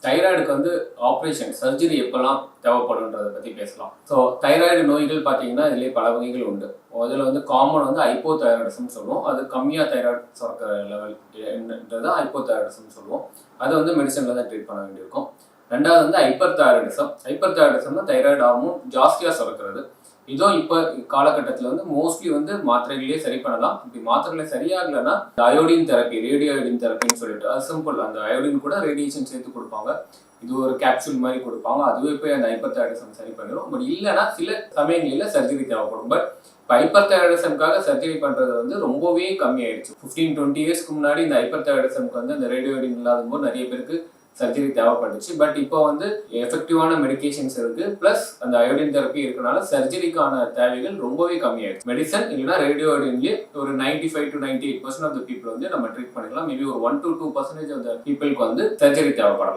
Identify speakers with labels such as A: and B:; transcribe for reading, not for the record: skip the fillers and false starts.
A: தைராய்டுக்கு வந்து operation surgery எப்பெல்லாம் தேவைப்படுன்றதை பற்றி பேசலாம். ஸோ தைராய்டு நோய்கள் பார்த்தீங்கன்னா இதுலேயே பல வகைகள் உண்டு. அதில் வந்து காமன் வந்து ஹைப்போதைராய்டிசம் சொல்லுவோம். அது கம்மியாக தைராய்டு சுரக்கிற லெவல் என்னன்றது ஹைப்போதைராய்டிசம் சொல்லுவோம். அது வந்து மெடிசனில் தான் ட்ரீட் பண்ண வேண்டியிருக்கும். ரெண்டாவது வந்து ஹைப்பர் தைராய்டிசம்னா தைராய்டு ஹார்மோன் ஜாஸ்தியாக சுரக்கிறது. இதுவும் இப்போ காலகட்டத்தில் வந்து மோஸ்ட்லி வந்து மாத்திரைகளே சரி பண்ணலாம். இப்படி மாத்திரைகளை சரியாகலைன்னா அயோடின் தெரப்பி, ரேடியோ அயோடின் தெரப்பின்னு சொல்லிட்டு அது சிம்பிள். அந்த அயோடின் கூட ரேடியேஷன் சேர்த்து கொடுப்பாங்க. இது ஒரு கேப்சூல் மாதிரி கொடுப்பாங்க. அதுவே போய் அந்த ஹைப்பர் தைராய்டிசம் சரி பண்ணிடும். பட் இல்லைன்னா சில சமயங்களில் சர்ஜரி தேவைப்படும். பட் இப்போ ஹைப்பர் தைராய்டிசம்காக சர்ஜரி பண்ணுறது வந்து ரொம்பவே கம்மியாயிடுச்சு. 15-20 இயர்ஸ்க்கு முன்னாடி இந்த ஹைப்பர் தைராய்டிசம்க்கு வந்து அந்த ரேடியோ அயோடின் இல்லாத போது நிறைய பேருக்கு சர்ஜரி தேவைப்பட்டுச்சு. பட் இப்போ வந்து எஃபெக்டிவான மெடிகேஷன்ஸ் இருக்கு, பிளஸ் அந்த அயோடின் தெரப்பி இருக்கனால சர்ஜரிக்கான தேவைகள் ரொம்பவே கம்மியாயிடுச்சு. மெடிசன் இல்லைன்னா ரேடியோ அயோடின்லேயே ஒரு 95 to 98% ஆஃப் த பீப்புள் வந்து நம்ம ட்ரீட் பண்ணிக்கலாம். மேபி ஒரு 1 to 2% ஆஃப் த பீப்புளுக்கு வந்து சர்ஜரி தேவைப்படலாம்.